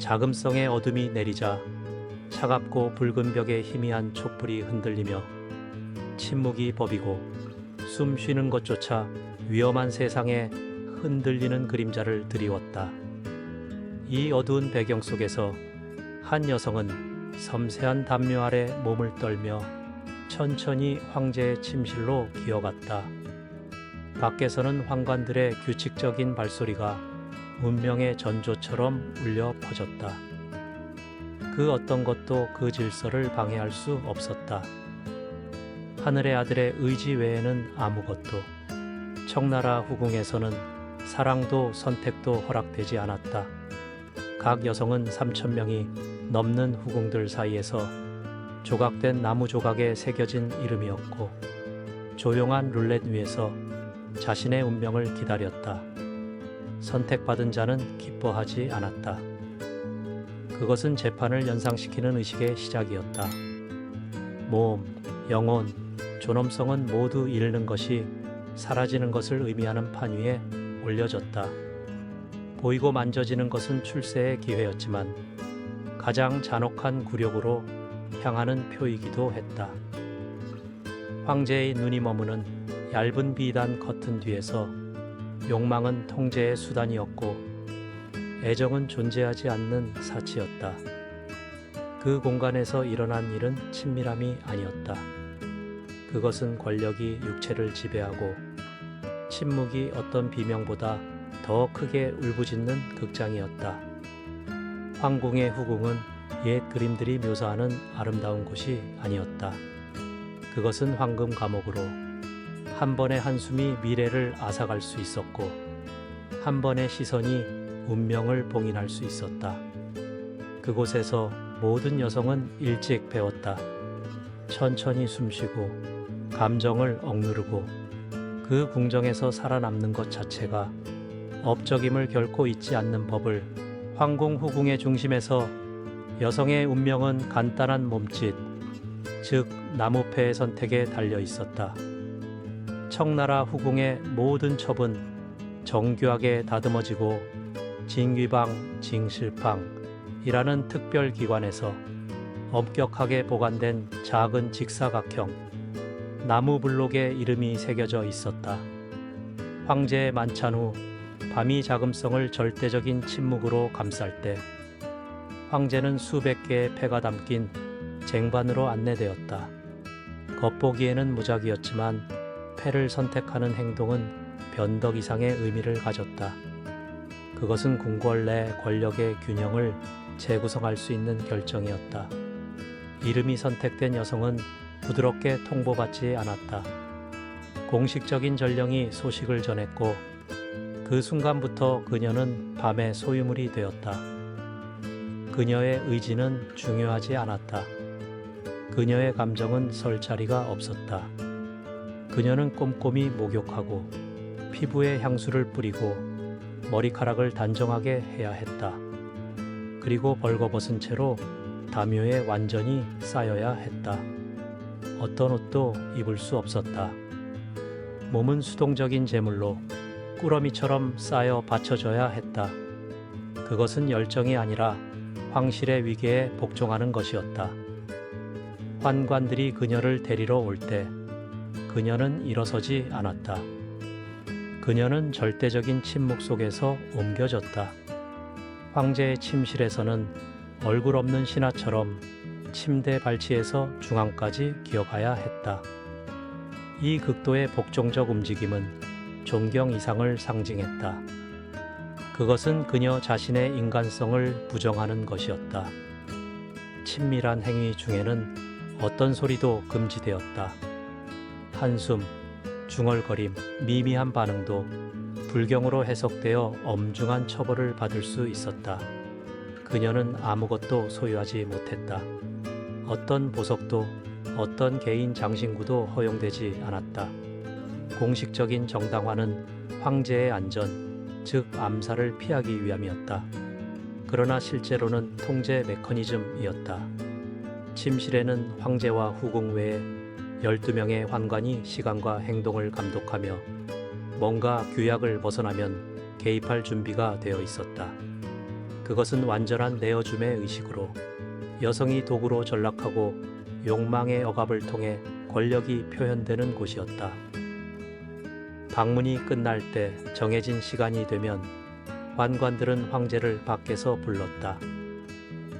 자금성의 어둠이 내리자 차갑고 붉은 벽에 희미한 촛불이 흔들리며 침묵이 법이고 숨 쉬는 것조차 위험한 세상에 흔들리는 그림자를 드리웠다. 이 어두운 배경 속에서 한 여성은 섬세한 담요 아래 몸을 떨며 천천히 황제의 침실로 기어갔다. 밖에서는 환관들의 규칙적인 발소리가 운명의 전조처럼 울려 퍼졌다. 그 어떤 것도 그 질서를 방해할 수 없었다. 하늘의 아들의 의지 외에는 아무것도. 청나라 후궁에서는 사랑도 선택도 허락되지 않았다. 각 여성은 3,000명이 넘는 후궁들 사이에서 조각된 나무 조각에 새겨진 이름이었고 조용한 룰렛 위에서 자신의 운명을 기다렸다. 선택받은 자는 기뻐하지 않았다. 그것은 재판을 연상시키는 의식의 시작이었다. 몸, 영혼, 존엄성은 모두 잃는 것이 사라지는 것을 의미하는 판 위에 올려졌다. 보이고 만져지는 것은 출세의 기회였지만 가장 잔혹한 굴욕으로 향하는 표이기도 했다. 황제의 눈이 머무는 얇은 비단 커튼 뒤에서 욕망은 통제의 수단이었고 애정은 존재하지 않는 사치였다. 그 공간에서 일어난 일은 친밀함이 아니었다. 그것은 권력이 육체를 지배하고 침묵이 어떤 비명보다 더 크게 울부짖는 극장이었다. 황궁의 후궁은 옛 그림들이 묘사하는 아름다운 곳이 아니었다. 그것은 황금 감옥으로 한 번의 한숨이 미래를 앗아갈 수 있었고 한 번의 시선이 운명을 봉인할 수 있었다. 그곳에서 모든 여성은 일찍 배웠다. 천천히 숨쉬고 감정을 억누르고 그 궁정에서 살아남는 것 자체가 업적임을 결코 잊지 않는 법을. 황궁 후궁의 중심에서 여성의 운명은 간단한 몸짓, 즉 나무패의 선택에 달려 있었다. 청나라 후궁의 모든 첩은 정교하게 다듬어지고 징귀방, 징실방이라는 특별 기관에서 엄격하게 보관된 작은 직사각형 나무 블록에 이름이 새겨져 있었다. 황제의 만찬 후 밤이 자금성을 절대적인 침묵으로 감쌀 때 황제는 수백 개의 패가 담긴 쟁반으로 안내되었다. 겉보기에는 무작위였지만 패를 선택하는 행동은 변덕 이상의 의미를 가졌다. 그것은 궁궐 내 권력의 균형을 재구성할 수 있는 결정이었다. 이름이 선택된 여성은 부드럽게 통보받지 않았다. 공식적인 전령이 소식을 전했고 그 순간부터 그녀는 밤의 소유물이 되었다. 그녀의 의지는 중요하지 않았다. 그녀의 감정은 설 자리가 없었다. 그녀는 꼼꼼히 목욕하고 피부에 향수를 뿌리고 머리카락을 단정하게 해야 했다. 그리고 벌거벗은 채로 담요에 완전히 쌓여야 했다. 어떤 옷도 입을 수 없었다. 몸은 수동적인 제물로 꾸러미처럼 쌓여 받쳐져야 했다. 그것은 열정이 아니라 황실의 위계에 복종하는 것이었다. 환관들이 그녀를 데리러 올 때 그녀는 일어서지 않았다. 그녀는 절대적인 침묵 속에서 옮겨졌다. 황제의 침실에서는 얼굴 없는 신하처럼 침대 발치에서 중앙까지 기어가야 했다. 이 극도의 복종적 움직임은 존경 이상을 상징했다. 그것은 그녀 자신의 인간성을 부정하는 것이었다. 친밀한 행위 중에는 어떤 소리도 금지되었다. 한숨, 중얼거림, 미미한 반응도 불경으로 해석되어 엄중한 처벌을 받을 수 있었다. 그녀는 아무것도 소유하지 못했다. 어떤 보석도 어떤 개인 장신구도 허용되지 않았다. 공식적인 정당화는 황제의 안전, 즉 암살을 피하기 위함이었다. 그러나 실제로는 통제 메커니즘이었다. 침실에는 황제와 후궁 외에 12명의 환관이 시간과 행동을 감독하며 뭔가 규약을 벗어나면 개입할 준비가 되어 있었다. 그것은 완전한 내어줌의 의식으로 여성이 도구로 전락하고 욕망의 억압을 통해 권력이 표현되는 곳이었다. 방문이 끝날 때 정해진 시간이 되면 환관들은 황제를 밖에서 불렀다.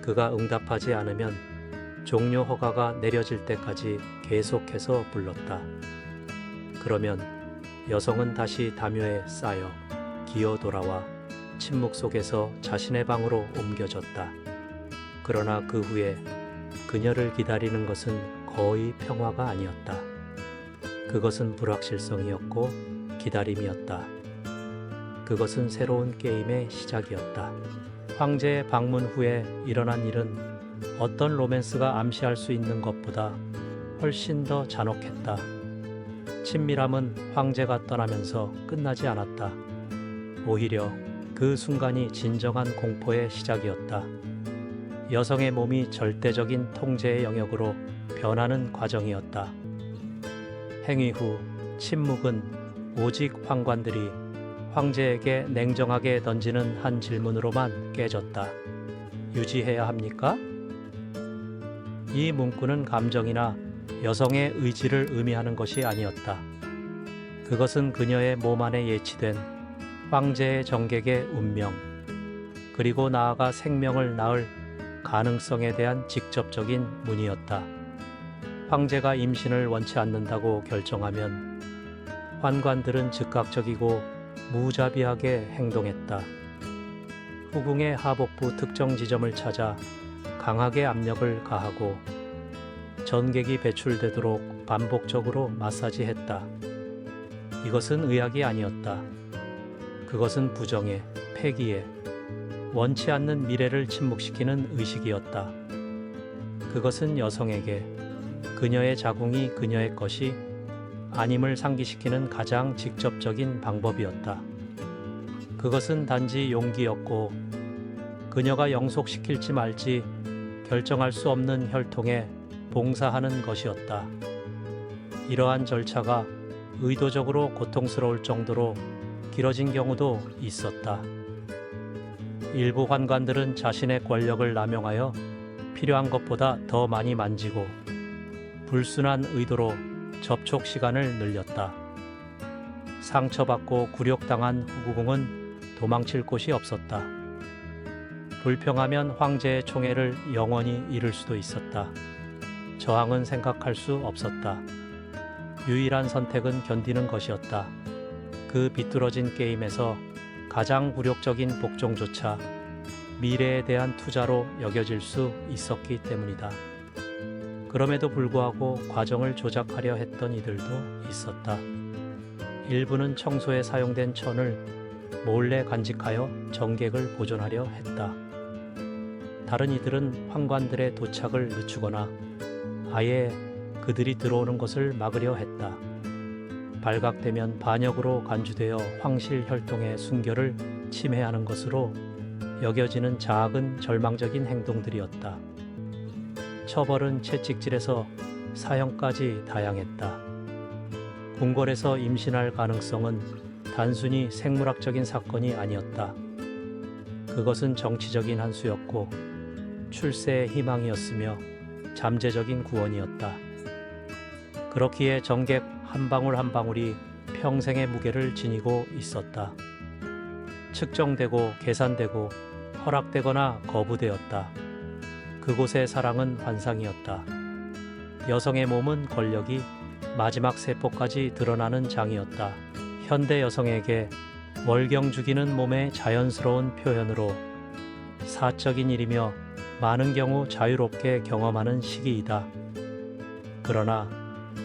그가 응답하지 않으면 종료 허가가 내려질 때까지 계속해서 불렀다. 그러면 여성은 다시 담요에 쌓여 기어 돌아와 침묵 속에서 자신의 방으로 옮겨졌다. 그러나 그 후에 그녀를 기다리는 것은 거의 평화가 아니었다. 그것은 불확실성이었고 기다림이었다. 그것은 새로운 게임의 시작이었다. 황제의 방문 후에 일어난 일은 어떤 로맨스가 암시할 수 있는 것보다 훨씬 더 잔혹했다. 친밀함은 황제가 떠나면서 끝나지 않았다. 오히려 그 순간이 진정한 공포의 시작이었다. 여성의 몸이 절대적인 통제의 영역으로 변하는 과정이었다. 행위 후 침묵은 오직 환관들이 황제에게 냉정하게 던지는 한 질문으로만 깨졌다. 유지해야 합니까? 이 문구는 감정이나 여성의 의지를 의미하는 것이 아니었다. 그것은 그녀의 몸 안에 예치된 황제의 정객의 운명, 그리고 나아가 생명을 낳을 가능성에 대한 직접적인 문의였다. 황제가 임신을 원치 않는다고 결정하면 환관들은 즉각적이고 무자비하게 행동했다. 후궁의 하복부 특정 지점을 찾아 강하게 압력을 가하고 전객이 배출되도록 반복적으로 마사지했다. 이것은 의학이 아니었다. 그것은 부정의, 폐기의, 원치 않는 미래를 침묵시키는 의식이었다. 그것은 여성에게 그녀의 자궁이 그녀의 것이 아님을 상기시키는 가장 직접적인 방법이었다. 그것은 단지 용기였고 그녀가 영속시킬지 말지 결정할 수 없는 혈통에 봉사하는 것이었다. 이러한 절차가 의도적으로 고통스러울 정도로 길어진 경우도 있었다. 일부 환관들은 자신의 권력을 남용하여 필요한 것보다 더 많이 만지고 불순한 의도로 접촉 시간을 늘렸다. 상처받고 굴욕당한 후궁은 도망칠 곳이 없었다. 불평하면 황제의 총애를 영원히 잃을 수도 있었다. 저항은 생각할 수 없었다. 유일한 선택은 견디는 것이었다. 그 비뚤어진 게임에서 가장 굴욕적인 복종조차 미래에 대한 투자로 여겨질 수 있었기 때문이다. 그럼에도 불구하고 과정을 조작하려 했던 이들도 있었다. 일부는 청소에 사용된 천을 몰래 간직하여 정객을 보존하려 했다. 다른 이들은 환관들의 도착을 늦추거나 아예 그들이 들어오는 것을 막으려 했다. 발각되면 반역으로 간주되어 황실 혈통의 순결을 침해하는 것으로 여겨지는 작은 절망적인 행동들이었다. 처벌은 채찍질에서 사형까지 다양했다. 궁궐에서 임신할 가능성은 단순히 생물학적인 사건이 아니었다. 그것은 정치적인 한 수였고 출세의 희망이었으며 잠재적인 구원이었다. 그렇기에 정객 한 방울 한 방울이 평생의 무게를 지니고 있었다. 측정되고 계산되고 허락되거나 거부되었다. 그곳의 사랑은 환상이었다. 여성의 몸은 권력이 마지막 세포까지 드러나는 장이었다. 현대 여성에게 월경 죽이는 몸의 자연스러운 표현으로 사적인 일이며 많은 경우 자유롭게 경험하는 시기이다. 그러나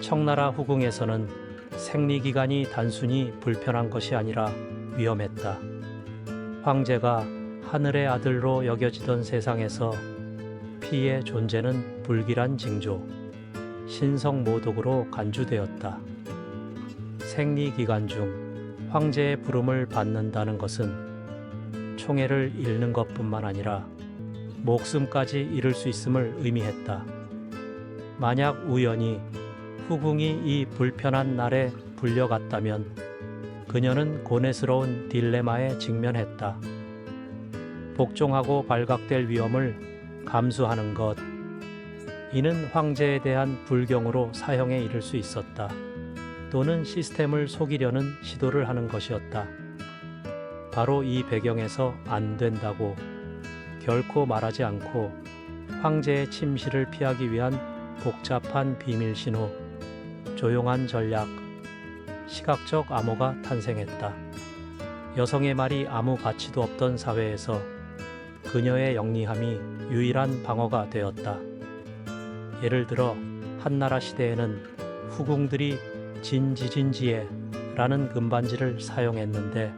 청나라 후궁에서는 생리기간이 단순히 불편한 것이 아니라 위험했다. 황제가 하늘의 아들로 여겨지던 세상에서 피의 존재는 불길한 징조, 신성모독으로 간주되었다. 생리기간 중 황제의 부름을 받는다는 것은 총애를 잃는 것뿐만 아니라 목숨까지 잃을 수 있음을 의미했다. 만약 우연히 후궁이 이 불편한 날에 불려갔다면 그녀는 고뇌스러운 딜레마에 직면했다. 복종하고 발각될 위험을 감수하는 것. 이는 황제에 대한 불경으로 사형에 이를 수 있었다. 또는 시스템을 속이려는 시도를 하는 것이었다. 바로 이 배경에서 안 된다고 결코 말하지 않고 황제의 침시를 피하기 위한 복잡한 비밀 신호, 조용한 전략, 시각적 암호가 탄생했다. 여성의 말이 아무 가치도 없던 사회에서 그녀의 영리함이 유일한 방어가 되었다. 예를 들어 한나라 시대에는 후궁들이 진지진지에 라는 금반지를 사용했는데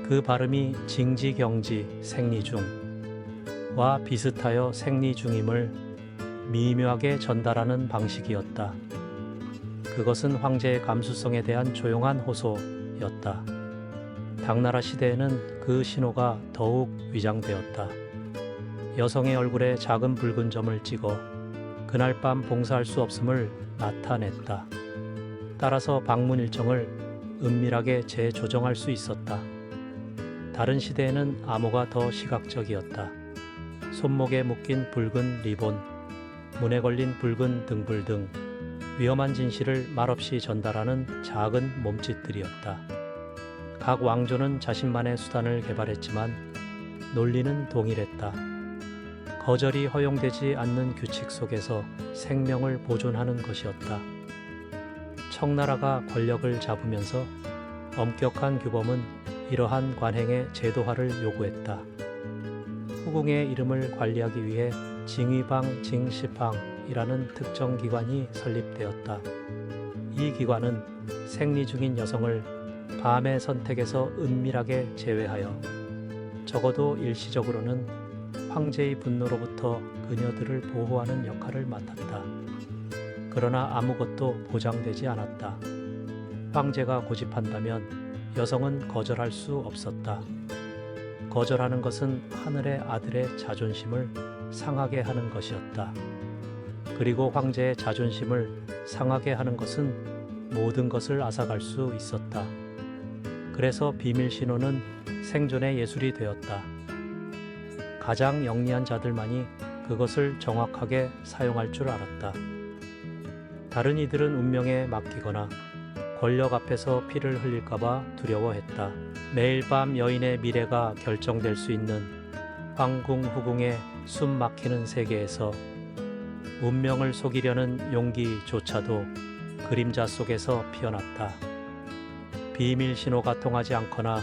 그 발음이 징지경지 생리중과 비슷하여 생리중임을 미묘하게 전달하는 방식이었다. 그것은 황제의 감수성에 대한 조용한 호소였다. 당나라 시대에는 그 신호가 더욱 위장되었다. 여성의 얼굴에 작은 붉은 점을 찍어 그날 밤 봉사할 수 없음을 나타냈다. 따라서 방문 일정을 은밀하게 재조정할 수 있었다. 다른 시대에는 암호가 더 시각적이었다. 손목에 묶인 붉은 리본, 문에 걸린 붉은 등불 등 위험한 진실을 말없이 전달하는 작은 몸짓들이었다. 각 왕조는 자신만의 수단을 개발했지만 논리는 동일했다. 거절이 허용되지 않는 규칙 속에서 생명을 보존하는 것이었다. 청나라가 권력을 잡으면서 엄격한 규범은 이러한 관행의 제도화를 요구했다. 후궁의 이름을 관리하기 위해 징위방 징시팡이라는 특정 기관이 설립되었다. 이 기관은 생리 중인 여성을 밤의 선택에서 은밀하게 제외하여 적어도 일시적으로는 황제의 분노로부터 그녀들을 보호하는 역할을 맡았다. 그러나 아무것도 보장되지 않았다. 황제가 고집한다면 여성은 거절할 수 없었다. 거절하는 것은 하늘의 아들의 자존심을 상하게 하는 것이었다. 그리고 황제의 자존심을 상하게 하는 것은 모든 것을 앗아갈 수 있었다. 그래서 비밀 신호는 생존의 예술이 되었다. 가장 영리한 자들만이 그것을 정확하게 사용할 줄 알았다. 다른 이들은 운명에 맡기거나 권력 앞에서 피를 흘릴까봐 두려워했다. 매일 밤 여인의 미래가 결정될 수 있는 황궁 후궁의 숨 막히는 세계에서 운명을 속이려는 용기조차도 그림자 속에서 피어났다. 비밀 신호가 통하지 않거나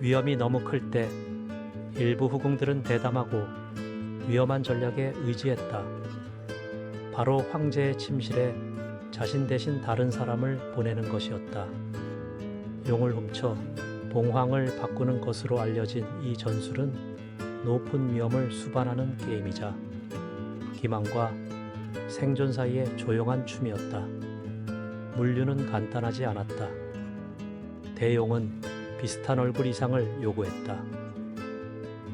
위험이 너무 클 때 일부 후궁들은 대담하고 위험한 전략에 의지했다. 바로 황제의 침실에 자신 대신 다른 사람을 보내는 것이었다. 용을 훔쳐 봉황을 바꾸는 것으로 알려진 이 전술은 높은 위험을 수반하는 게임이자 기망과 생존 사이의 조용한 춤이었다. 물류는 간단하지 않았다. 대용은 비슷한 얼굴 이상을 요구했다.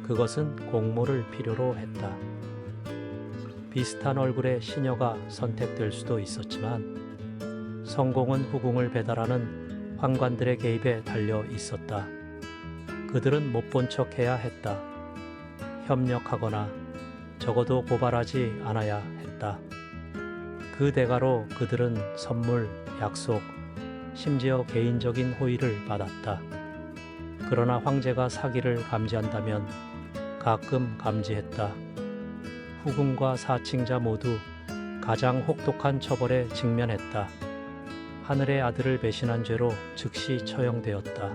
그것은 공모를 필요로 했다. 비슷한 얼굴의 시녀가 선택될 수도 있었지만 성공은 후궁을 배달하는 환관들의 개입에 달려 있었다. 그들은 못 본 척해야 했다. 협력하거나 적어도 고발하지 않아야 했다. 그 대가로 그들은 선물, 약속, 심지어 개인적인 호의를 받았다. 그러나 황제가 사기를 감지한다면 가끔 감지했다. 후궁과 사칭자 모두 가장 혹독한 처벌에 직면했다. 하늘의 아들을 배신한 죄로 즉시 처형되었다.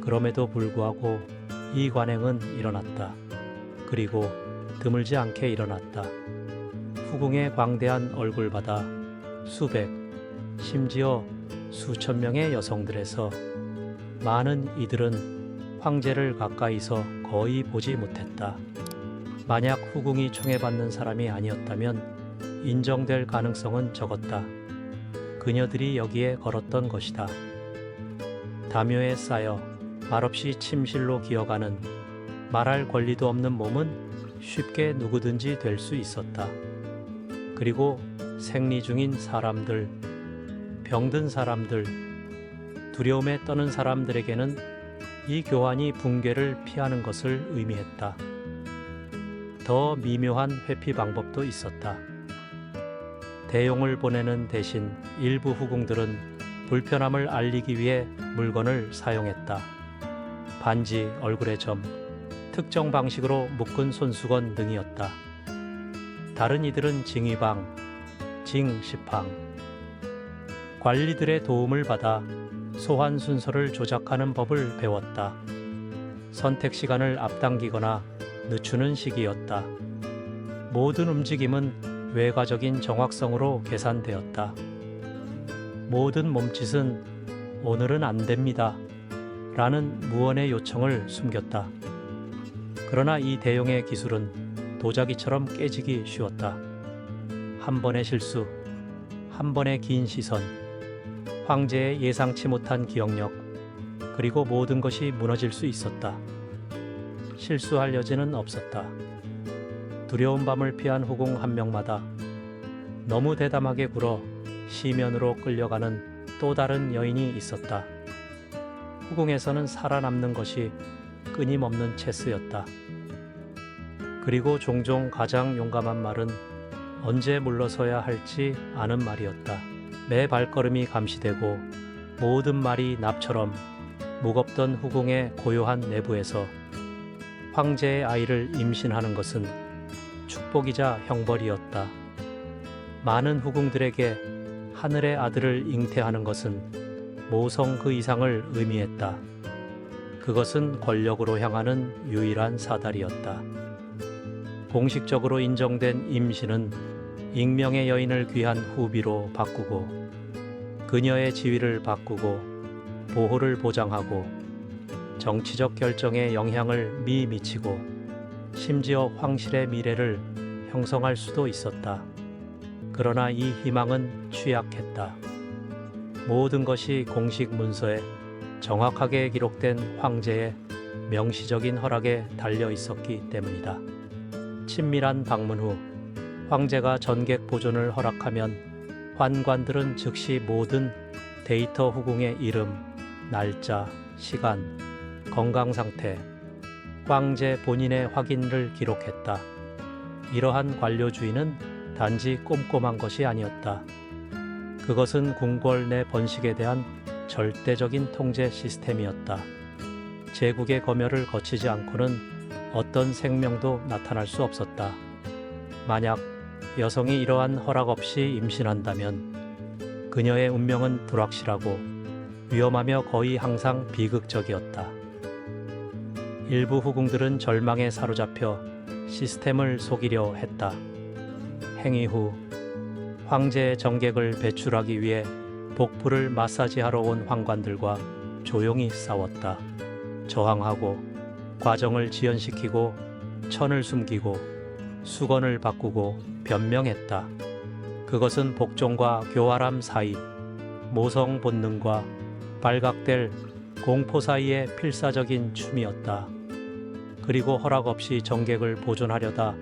그럼에도 불구하고 이 관행은 일어났다. 그리고 드물지 않게 일어났다. 후궁의 광대한 얼굴바다 수백, 심지어 수천 명의 여성들에서 많은 이들은 황제를 가까이서 거의 보지 못했다. 만약 후궁이 총애받는 사람이 아니었다면 인정될 가능성은 적었다. 그녀들이 여기에 걸었던 것이다. 다묘에 쌓여 말없이 침실로 기어가는 말할 권리도 없는 몸은 쉽게 누구든지 될 수 있었다. 그리고 생리 중인 사람들, 병든 사람들, 두려움에 떠는 사람들에게는 이 교환이 붕괴를 피하는 것을 의미했다. 더 미묘한 회피 방법도 있었다. 대용을 보내는 대신 일부 후궁들은 불편함을 알리기 위해 물건을 사용했다. 반지, 얼굴의 점, 특정 방식으로 묶은 손수건 등이었다. 다른 이들은 징위방, 징시팡, 관리들의 도움을 받아 소환 순서를 조작하는 법을 배웠다. 선택 시간을 앞당기거나 늦추는 시기였다. 모든 움직임은 외과적인 정확성으로 계산되었다. 모든 몸짓은 오늘은 안 됩니다. 라는 무언의 요청을 숨겼다. 그러나 이 대용의 기술은 도자기처럼 깨지기 쉬웠다. 한 번의 실수, 한 번의 긴 시선, 황제의 예상치 못한 기억력, 그리고 모든 것이 무너질 수 있었다. 실수할 여지는 없었다. 두려운 밤을 피한 후궁 한 명마다 너무 대담하게 굴어 시면으로 끌려가는 또 다른 여인이 있었다. 후궁에서는 살아남는 것이 끊임없는 체스였다. 그리고 종종 가장 용감한 말은 언제 물러서야 할지 아는 말이었다. 매 발걸음이 감시되고 모든 말이 납처럼 무겁던 후궁의 고요한 내부에서 황제의 아이를 임신하는 것은 축복이자 형벌이었다. 많은 후궁들에게 하늘의 아들을 잉태하는 것은 모성 그 이상을 의미했다. 그것은 권력으로 향하는 유일한 사다리였다. 공식적으로 인정된 임신은 익명의 여인을 귀한 후비로 바꾸고 그녀의 지위를 바꾸고 보호를 보장하고 정치적 결정에 영향을 미치고 심지어 황실의 미래를 형성할 수도 있었다. 그러나 이 희망은 취약했다. 모든 것이 공식 문서에 정확하게 기록된 황제의 명시적인 허락에 달려 있었기 때문이다. 친밀한 방문 후 황제가 전객 보존을 허락하면 환관들은 즉시 모든 데이터 후궁의 이름, 날짜, 시간, 건강 상태, 황제 본인의 확인을 기록했다. 이러한 관료주의는 단지 꼼꼼한 것이 아니었다. 그것은 궁궐 내 번식에 대한 절대적인 통제 시스템이었다. 제국의 검열을 거치지 않고는 어떤 생명도 나타날 수 없었다. 만약 여성이 이러한 허락 없이 임신한다면 그녀의 운명은 불확실하고 위험하며 거의 항상 비극적이었다. 일부 후궁들은 절망에 사로잡혀 시스템을 속이려 했다. 행위 후 황제의 정객을 배출하기 위해 복부를 마사지하러 온 환관들과 조용히 싸웠다. 저항하고 과정을 지연시키고 천을 숨기고 수건을 바꾸고 변명했다. 그것은 복종과 교활함 사이, 모성 본능과 발각될 공포 사이의 필사적인 춤이었다. 그리고 허락 없이 정객을 보존하려다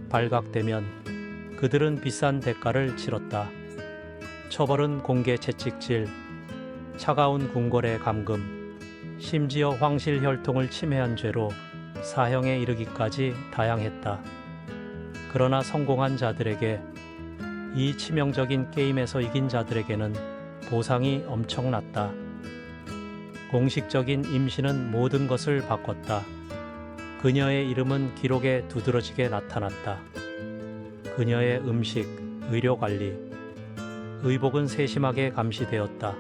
발각되면 그들은 비싼 대가를 치렀다. 처벌은 공개 채찍질, 차가운 궁궐의 감금, 심지어 황실 혈통을 침해한 죄로 사형에 이르기까지 다양했다. 그러나 성공한 자들에게, 이 치명적인 게임에서 이긴 자들에게는 보상이 엄청났다. 공식적인 임신은 모든 것을 바꿨다. 그녀의 이름은 기록에 두드러지게 나타났다. 그녀의 음식, 의료관리, 의복은 세심하게 감시되었다.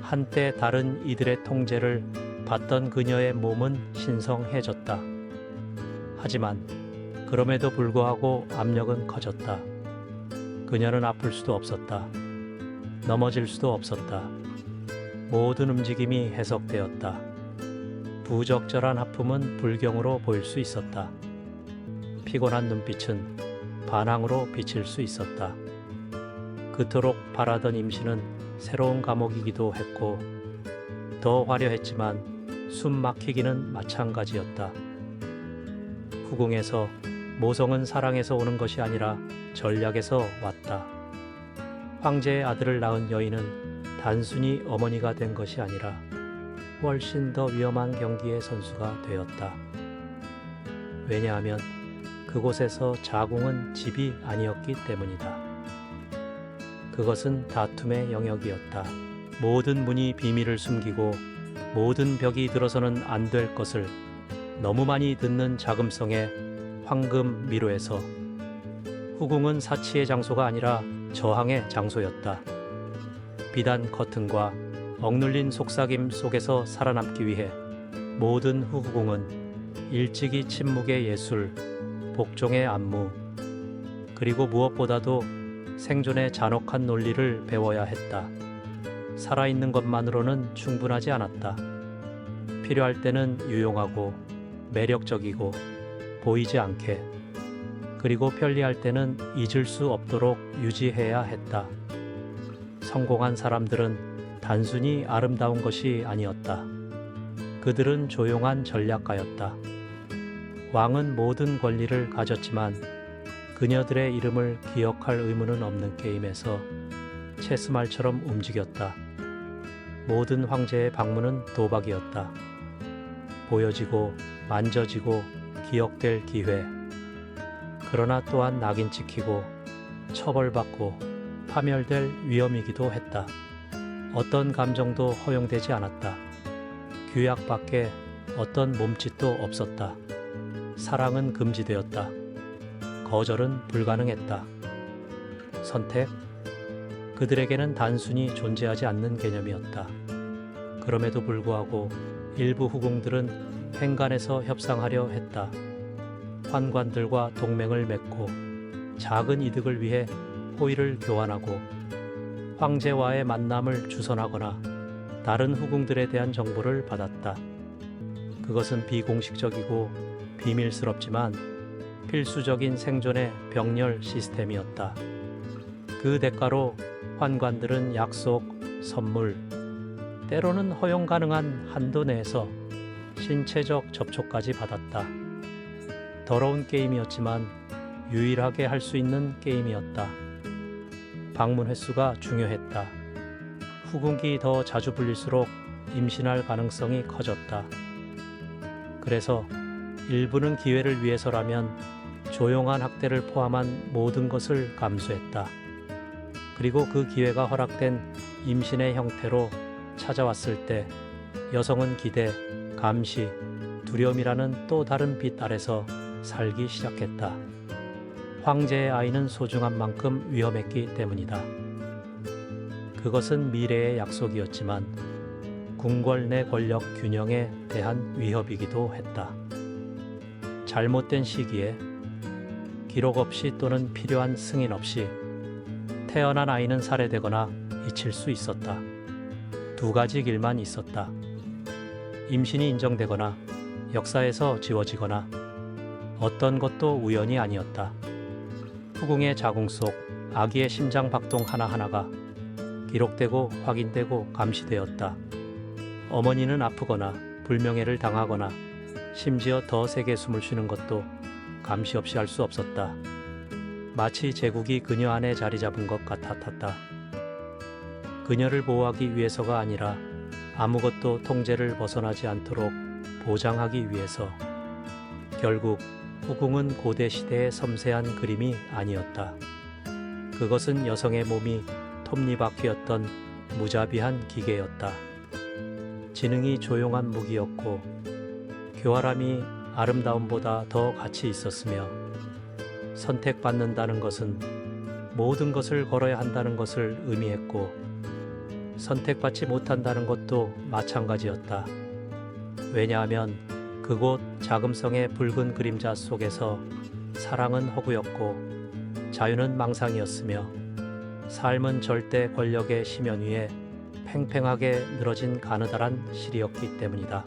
한때 다른 이들의 통제를 받던 그녀의 몸은 신성해졌다. 하지만 그럼에도 불구하고 압력은 커졌다. 그녀는 아플 수도 없었다. 넘어질 수도 없었다. 모든 움직임이 해석되었다. 부적절한 하품은 불경으로 보일 수 있었다. 피곤한 눈빛은 반항으로 비칠 수 있었다. 그토록 바라던 임신은 새로운 감옥이기도 했고 더 화려했지만 숨 막히기는 마찬가지였다. 후궁에서 모성은 사랑에서 오는 것이 아니라 전략에서 왔다. 황제의 아들을 낳은 여인은 단순히 어머니가 된 것이 아니라 훨씬 더 위험한 경기의 선수가 되었다. 왜냐하면 그곳에서 자궁은 집이 아니었기 때문이다. 그것은 다툼의 영역이었다. 모든 문이 비밀을 숨기고 모든 벽이 들어서는 안 될 것을 너무 많이 듣는 자금성의 황금 미로에서 후궁은 사치의 장소가 아니라 저항의 장소였다. 비단 커튼과 억눌린 속삭임 속에서 살아남기 위해 모든 후궁은 일찍이 침묵의 예술, 복종의 안무, 그리고 무엇보다도 생존의 잔혹한 논리를 배워야 했다. 살아있는 것만으로는 충분하지 않았다. 필요할 때는 유용하고 매력적이고 보이지 않게, 그리고 편리할 때는 잊을 수 없도록 유지해야 했다. 성공한 사람들은 단순히 아름다운 것이 아니었다. 그들은 조용한 전략가였다. 왕은 모든 권리를 가졌지만 그녀들의 이름을 기억할 의무는 없는 게임에서 체스말처럼 움직였다. 모든 황제의 방문은 도박이었다. 보여지고 만져지고 기억될 기회. 그러나 또한 낙인 찍히고 처벌받고 파멸될 위험이기도 했다. 어떤 감정도 허용되지 않았다. 규약 밖에 어떤 몸짓도 없었다. 사랑은 금지되었다. 거절은 불가능했다. 선택? 그들에게는 단순히 존재하지 않는 개념이었다. 그럼에도 불구하고 일부 후궁들은 행간에서 협상하려 했다. 환관들과 동맹을 맺고 작은 이득을 위해 호의를 교환하고 황제와의 만남을 주선하거나 다른 후궁들에 대한 정보를 받았다. 그것은 비공식적이고 비밀스럽지만 필수적인 생존의 병렬 시스템이었다. 그 대가로 환관들은 약속, 선물, 때로는 허용 가능한 한도 내에서 신체적 접촉까지 받았다. 더러운 게임이었지만 유일하게 할 수 있는 게임이었다. 방문 횟수가 중요했다. 후궁이 더 자주 불릴수록 임신할 가능성이 커졌다. 그래서 일부는 기회를 위해서라면 조용한 학대를 포함한 모든 것을 감수했다. 그리고 그 기회가 허락된 임신의 형태로 찾아왔을 때 여성은 기대, 감시, 두려움이라는 또 다른 빛 아래서 살기 시작했다. 황제의 아이는 소중한 만큼 위험했기 때문이다. 그것은 미래의 약속이었지만 궁궐 내 권력 균형에 대한 위협이기도 했다. 잘못된 시기에 기록 없이 또는 필요한 승인 없이 태어난 아이는 살해되거나 잊힐 수 있었다. 두 가지 길만 있었다. 임신이 인정되거나 역사에서 지워지거나 어떤 것도 우연이 아니었다. 후궁의 자궁 속 아기의 심장 박동 하나하나가 기록되고 확인되고 감시되었다. 어머니는 아프거나 불명예를 당하거나 심지어 더 세게 숨을 쉬는 것도 감시 없이 할 수 없었다. 마치 제국이 그녀 안에 자리 잡은 것 같았다. 그녀를 보호하기 위해서가 아니라 아무것도 통제를 벗어나지 않도록 보장하기 위해서. 결국 후궁은 고대 시대의 섬세한 그림이 아니었다. 그것은 여성의 몸이 톱니바퀴였던 무자비한 기계였다. 지능이 조용한 무기였고 교활함이 아름다움보다 더 가치 있었으며 선택받는다는 것은 모든 것을 걸어야 한다는 것을 의미했고 선택받지 못한다는 것도 마찬가지였다. 왜냐하면 그곳 자금성의 붉은 그림자 속에서 사랑은 허구였고 자유는 망상이었으며 삶은 절대 권력의 심연 위에 팽팽하게 늘어진 가느다란 실이었기 때문이다.